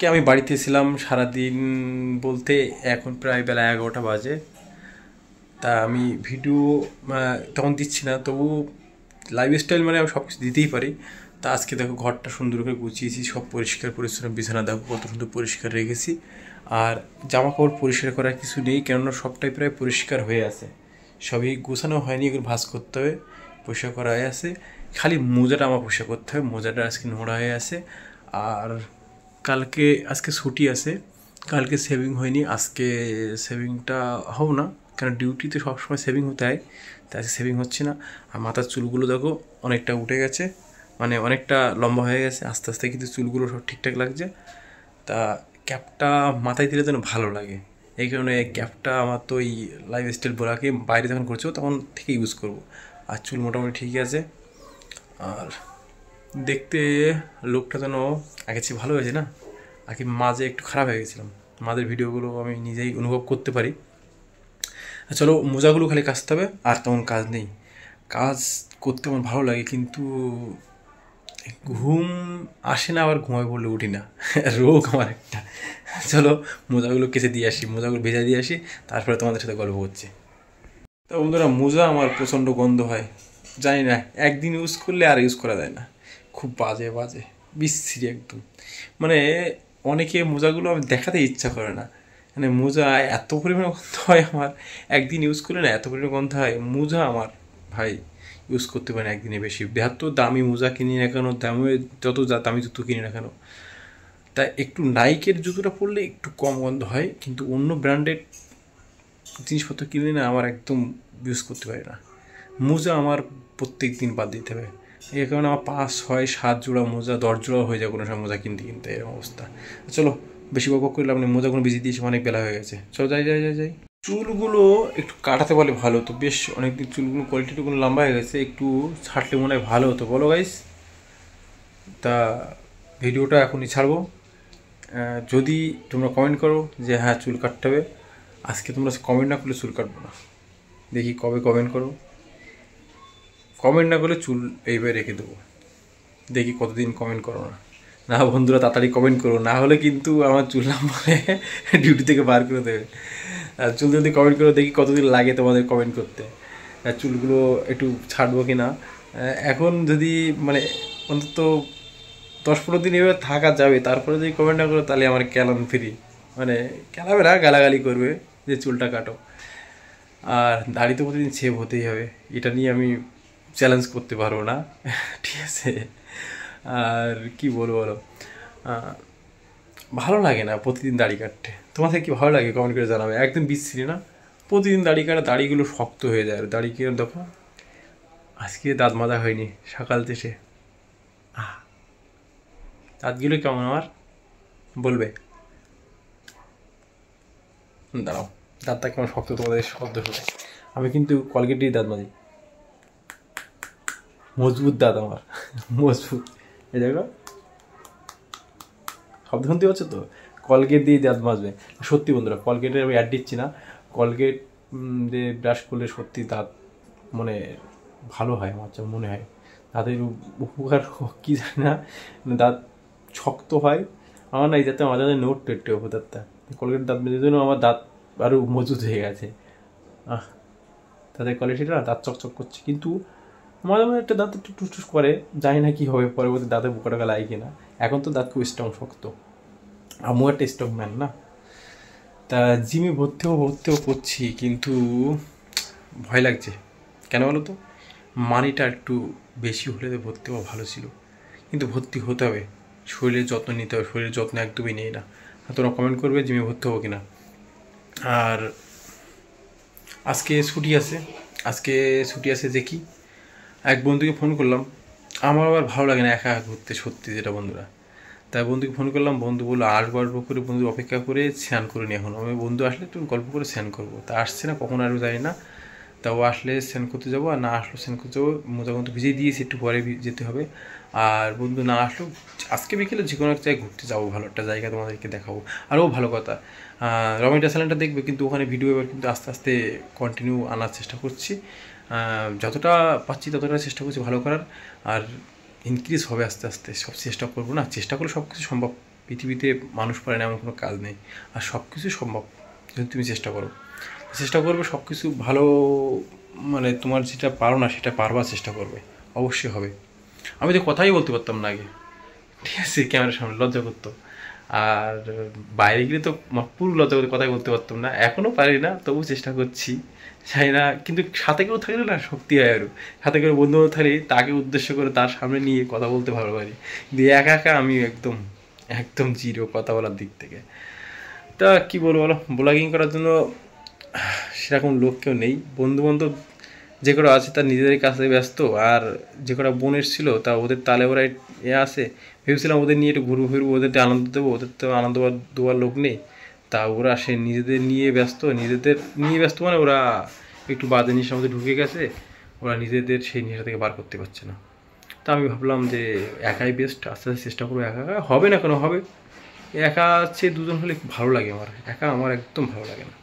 আমি বাড়িতে ছিলাম সারাদিন বলতে এখন প্রায় বেলা 11টা বাজে। তা আমি ভিডিও তখন দিচ্ছি না, তবু লাইফস্টাইল মানে আমি সব কিছু দিতেই পারি। তা আজকে দেখো ঘরটা সুন্দর করে গুছিয়েছি, সব পরিষ্কার পরিচ্ছন্ন, বিছানা দেখো কত সুন্দর পরিষ্কার রেখেছি। আর জামা কাপড় পরিষ্কার করার কিছু নেই, কেননা সবটাই প্রায় পরিষ্কার হয়ে আছে, সবই গোছানো হয়নি, এগুলো ভাঁজ করতে হবে। পরিষ্কার করা হয়ে আছে, খালি মোজাটা আমার পরিষ্কার করতে হবে, মোজাটা আজকে নোংরা হয়ে আছে। আর আজকে ছুটি আছে, কালকে সেভিং হয়নি, আজকে সেভিংটা হোক না, কারণ ডিউটিতে সবসময় সেভিং হতে হয়, তাই আজকে সেভিং হচ্ছে না। আর মাথার চুলগুলো দেখো অনেকটা উঠে গেছে, মানে অনেকটা লম্বা হয়ে গেছে আস্তে আস্তে, কিন্তু চুলগুলো সব ঠিকঠাক লাগছে। তা ক্যাপটা মাথায় দিলে যেন ভালো লাগে, এই কারণে ক্যাপটা আমার তো এই লাইফস্টাইল বোরাকে বাইরে যখন করছো তখন থেকে ইউজ করব। আর চুল মোটামুটি ঠিকই আছে, আর দেখতে লোকটা যেন আগের চেয়ে ভালো হয়েছে না। আগে মাঝে একটু খারাপ হয়ে গেছিলাম, মাঝের ভিডিওগুলো আমি নিজেই অনুভব করতে পারি। চলো মোজাগুলো খালি কাচতে হবে, আর তেমন কাজ নেই। কাজ করতে আমার ভালো লাগে, কিন্তু ঘুম আসে না, আবার ঘুমায় পড়লে উঠি না রোগ আমার একটা। চলো মোজাগুলো কেচে দিয়ে আসি, মোজাগুলো ভেজা দিয়ে আসি, তারপরে তোমাদের সাথে গল্প করছি। তা বন্ধুরা, মোজা আমার প্রচণ্ড গন্ধ হয়, জানি না, একদিন ইউজ করলে আর ইউজ করা যায় না, খুব বাজে বাজে বিশ্রী একদম। মানে অনেকে মোজাগুলো আমি দেখাতে ইচ্ছা করে না, মানে মোজা এত পরিমাণে গন্ধ হয় আমার, একদিন ইউজ করলে না এত পরিমাণে গন্ধ হয় মোজা আমার। ভাই ইউজ করতে পারি না একদিনে বেশি, এত দামি মোজা কিনি না কেন, দামি যত দামি জুতো কিনি না কেন, তাই একটু নাইকের জুতোটা পরলে একটু কম গন্ধ হয়, কিন্তু অন্য ব্র্যান্ডেড জিনিসপত্র কিনলে না আমার একদম ইউজ করতে পারি না। মোজা আমার প্রত্যেক দিন বাদ দিতে হবে, এই কারণে আমার 5, 6, 7 জোড়া মোজা, 10 জোড়া হয়ে যায় কোনো সময় মোজা কিনতে কিনতে, এরকম অবস্থা। চলো বেশি বক করলে আপনি মোজাগুলো ভিজিয়ে দিয়েছি, অনেক বেলা হয়ে গেছে, চলো যাই যাই যাই যাই। চুলগুলো একটু কাটাতে বলে ভালো হতো, বেশ অনেকদিন চুলগুলো কোয়ালিটিটুকু লম্বা হয়ে গেছে, একটু ছাড়লে মনে হয় ভালো হতো, বলো গাইস। তা ভিডিওটা এখনই ছাড়বো, যদি তোমরা কমেন্ট করো যে হ্যাঁ চুল কাটতে হবে, আজকে তোমরা কমেন্ট না করলে চুল কাটবো না। দেখি কবে কমেন্ট করো, কমেন্ট না করলে চুল এইভাবে রেখে দেবো, দেখি কতদিন কমেন্ট করো না। না বন্ধুরা তাড়াতাড়ি কমেন্ট করো, না হলে কিন্তু আমার চুল নাম বলে ডিউটি থেকে বার করে দেবে। আর চুল যদি কমেন্ট করো, দেখি কতদিন লাগে তোমাদের কমেন্ট করতে, চুলগুলো একটু ছাড়বো কি না। এখন যদি মানে অন্তত 10-15 দিন এভাবে থাকা যাবে, তারপরে যদি কমেন্ট না করো তাহলে আমার ক্যালান ফ্রি, মানে ক্যালাবে না, গালাগালি করবে যে চুলটা কাটো। আর দাড়ি তো প্রতিদিন সেভ হতেই হবে, এটা নিয়ে আমি চ্যালেঞ্জ করতে পারবো না ঠিক আছে। আর কি বলবো বলো, ভালো লাগে না প্রতিদিন দাড়ি কাটতে, তোমাদের কি ভালো লাগে কমেন্ট করে জানাবে, একদম বিশ্রী না প্রতিদিন দাড়ি কাটা, দাড়িগুলো শক্ত হয়ে যায়, আর দাড়ি কি দেখো আজকে দাঁত মাজা হয়নি সকাল থেকে, দাঁতগুলো কেমন আমার বলবে, দাঁড়াও দাঁতটা কেমন শক্ত তোমাদের শব্দ শুনে। আমি কিন্তু কলগেট দিয়ে দাঁত মাজি, মজবুত দাঁত আমার মজবুত, এই দেখো শব্দ শুনতে পাচ্ছ তো, কলগেট দিয়ে দাঁত মাজবে। সত্যি বন্ধুরা, কলগেটের আমি অ্যাড দিচ্ছি না, কলগেট দিয়ে ব্রাশ করলে সত্যি দাঁত মানে ভালো হয়, আমার যা মনে হয়, দাঁতের উপকার কী জানি না, দাঁত শক্ত হয় আমার, না এই যাতে মাঝে মাঝে নোট টেটে ওপর দাঁতটা, কলগেট দাঁত মেজে জন্য আমার দাঁত আরও মজবুত হয়ে গেছে। তাদের কোয়ালিটিটা দাঁত চকচক করছে, কিন্তু মাঝে মাঝে একটা দাঁত একটু টুসটুস করে, জানি না কী হবে পরবর্তী দাঁতে বোকা টাকা লাগে কিনা। এখন তো দাঁত খুব স্ট্রং শক্ত, আমিও একটা স্ট্রং ম্যান না। তা জিমে ভর্তিও করছি, কিন্তু ভয় লাগছে, কেন বলো তো, মানিটা একটু বেশি হলে তো ভর্তি হওয়া ভালো ছিল, কিন্তু ভর্তি হতে হবে, শরীরের যত্ন নিতে হবে, শরীরের যত্ন একদমই নেই না। তোমরা কমেন্ট করবে জিমে ভর্তি হবো কিনা। আর আজকে ছুটি আছে, দেখি এক বন্ধুকে ফোন করলাম, আমার আবার ভালো লাগে না একা ঘুরতে সত্যি যেটা বন্ধুরা, তাই বন্ধুকে ফোন করলাম, বন্ধু বললো আর গল্প করে, বন্ধু অপেক্ষা করে স্নান করে নি, এখন আমি বন্ধু আসলে একটু গল্প করে স্নান করবো, তা আসছে না কখন আরও জানি না। তা ও আসলে স্নান করতে যাবো, আর না আসলেও স্নান করতে যাবো, মোজা কিন্তু ভিজিয়ে দিয়েছি, একটু পরে যেতে হবে। আর বন্ধু না আসলেও আজকে বিকেলে যে কোনো এক জায়গায় ঘুরতে যাবো, ভালো একটা জায়গা তোমাদেরকে দেখাবো। আরও ভালো কথা, রমিটা চ্যানেলটা দেখবে, কিন্তু ওখানে ভিডিও এবার কিন্তু আস্তে আস্তে কন্টিনিউ আনার চেষ্টা করছি, যতটা পাচ্ছি ততটা চেষ্টা করছি ভালো করার, আর ইনক্রিজ হবে আস্তে আস্তে, সব চেষ্টা করবো না, চেষ্টা করলে সব কিছু সম্ভব পৃথিবীতে মানুষ পারে না এমন কোনো কাজ নেই। আর সব কিছু সম্ভব যদি তুমি চেষ্টা করো। চেষ্টা করবে সব কিছু ভালো, মানে তোমার যেটা পারো না সেটা পারবার চেষ্টা করবে, অবশ্যই হবে। আমি তো কথাই বলতে পারতাম না আগে, ঠিক আছে, ক্যামেরার সামনে লজ্জা করতো। আর বাইরে গেলে তো পুরো লজ্জা করতে কথাই বলতে পারতাম না, এখনও পারি না, তবু চেষ্টা করছি। চাই না, কিন্তু সাথে কেউ থাকলে না শক্তি হয় আরও। সাথে করে বন্ধু থাকলে তাকে উদ্দেশ্য করে তার সামনে নিয়ে কথা বলতে ভালো পারি। দিয়ে একা একা আমি একদম একদম জিরো কথা বলার দিক থেকে। তা কী বলবো বলো, ব্লগিং করার জন্য সেরকম লোক কেউ নেই। বন্ধু বান্ধব যে কটা আছে তার নিজেদের কাছে ব্যস্ত, আর যে কটা বোন এসেছিলো তা ওদের তালে ওরা আছে। ভেবেছিলাম ওদের নিয়ে একটু ঘুরবো ফিরবো, ওদেরকে আনন্দ দেবো, ওদের তো আনন্দ দেওয়ার লোক নেই। তা ওরা সে নিজেদের নিয়ে ব্যস্ত, নিজেদের নিয়ে ব্যস্ত মানে ওরা একটু বাজে জিনিসের মধ্যে ঢুকে গেছে, ওরা নিজেদের সেই জিনিসটা থেকে বার করতে পারছে না। তা আমি ভাবলাম যে একাই বেস্ট, আস্তে আস্তে চেষ্টা করবো। একা একা হবে না কেন, হবে। একা হচ্ছে দুজন হলে ভালো লাগে, আমার একা আমার একদম ভালো লাগে না।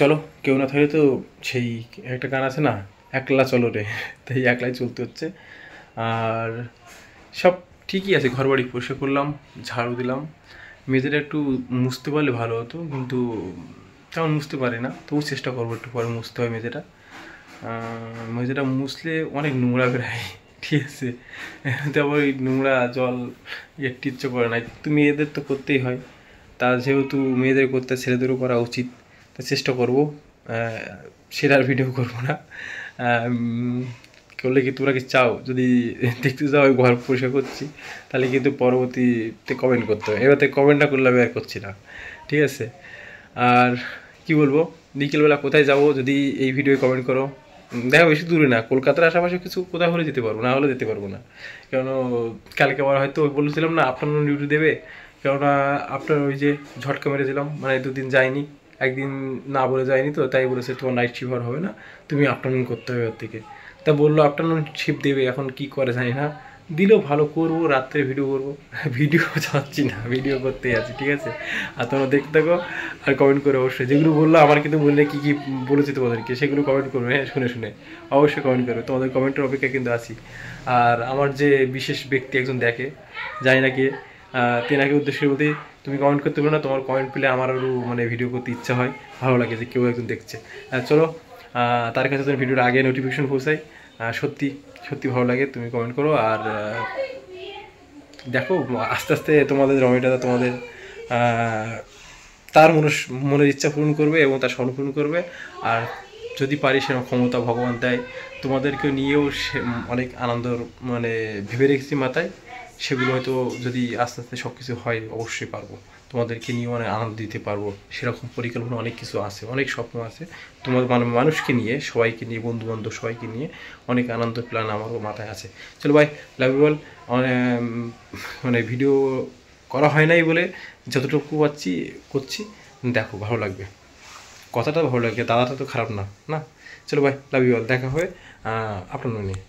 চলো, কেউ না থাকলে তো সেই একটা গান আছে না, একলা চলো রে, তাই একলাই চলতে হচ্ছে। আর সব ঠিকই আছে, ঘর বাড়ি পরিষ্কার করলাম, ঝাড়ু দিলাম। মেয়েদের একটু মুছতে পারলে ভালো হতো, কিন্তু তেমন মুছতে পারে না, তবু চেষ্টা করবো একটু পরে মুছতে হয় মেয়েদেরটা। মেয়েদেরটা মুছলে অনেক নোংরা বেরোয়, ঠিক আছে, তারপর ওই নোংরা জল একটু ইচ্ছে করে না, একটু মেয়েদের তো করতেই হয়। তা যেহেতু মেয়েদের করতে ছেলেদেরও করা উচিত, তা চেষ্টা করবো। সেটার ভিডিও করবো না, করলে কি তোমরা কি চাও যদি দেখতে চাও আমি ঘর পরিষ্কার করছি, তাহলে কিন্তু পরবর্তীতে কমেন্ট করতে হবে। এবার থেকে কমেন্ট না করলে আমি আর করছি না, ঠিক আছে। আর কি বলবো, বিকেলবেলা কোথায় যাব যদি এই ভিডিও কমেন্ট করো। দেখো বেশি দূরে না, কলকাতার আশেপাশে কিছু কোথাও হলে যেতে পারবো, না হলে যেতে পারবো না। কেন কালকে আবার হয়তো বলেছিলাম না আফটারনুন ডিউটি দেবে, কেননা আপনার ওই যে ঝটকা মেরেছিলাম, মানে দুদিন যাইনি, একদিন না বলে যায়নি, তো তাই বলেছে তোমার নাইট শিফট হবে না, তুমি আফটারনুন করতে হবে ওর থেকে। তা বললো আফটারনুন শিফট দেবে, এখন কি করে জানি না, দিলেও ভালো, করবো রাত্রে ভিডিও করবো। ভিডিও চাচ্ছি না, ভিডিও করতেই আছি, ঠিক আছে। আর তোমরা দেখতে থাকো আর কমেন্ট করে অবশ্যই, যেগুলো বললো আমার কিন্তু বললে কী কী বলেছি তোমাদেরকে সেগুলো কমেন্ট করবে, হ্যাঁ, শুনে শুনে অবশ্যই কমেন্ট করবে, তোমাদের কমেন্টের অপেক্ষা কিন্তু আছি। আর আমার যে বিশেষ ব্যক্তি একজন দেখে, জানি না কে, তেনাকে উদ্দেশ্যে বলতে, তুমি কমেন্ট করতে পারো না, তোমার কমেন্ট পেলে আমার আরও মানে ভিডিও করতে ইচ্ছা হয়, ভালো লাগে যে কেউ একজন দেখছে। চলো, তার কাছে তুমি ভিডিওর আগে নোটিফিকেশন পৌঁছাই, সত্যি সত্যি ভালো লাগে, তুমি কমেন্ট করো। আর দেখো আস্তে আস্তে তোমাদের রমিটা তোমাদের তার মনের ইচ্ছা পূরণ করবে এবং তার স্বপ্ন পূরণ করবে। আর যদি পারি সেরকম ক্ষমতা ভগবান দেয়, তোমাদেরকে নিয়েও সে অনেক আনন্দ মানে ভেবে রেখেছি মাথায়, সেগুলো হয়তো যদি আস্তে আস্তে সব কিছু হয় অবশ্যই পারবো, তোমাদেরকে নিয়ে অনেক আনন্দ দিতে পারবো। সেরকম পরিকল্পনা অনেক কিছু আছে, অনেক স্বপ্ন আছে, তোমার মানে মানুষকে নিয়ে, সবাইকে নিয়ে, বন্ধু বান্ধব সবাইকে নিয়ে অনেক আনন্দ প্ল্যান আমারও মাথায় আছে। চলো ভাই, লাভ ইউ অল। মানে ভিডিও করা হয় নাই বলে যতটুকু পাচ্ছি করছি, দেখো ভালো লাগবে, কথাটা ভালো লাগবে, দাদাটা তো খারাপ না, না। চলো ভাই, লাভ ইউ অল, দেখা হয় আপনার নিয়ে।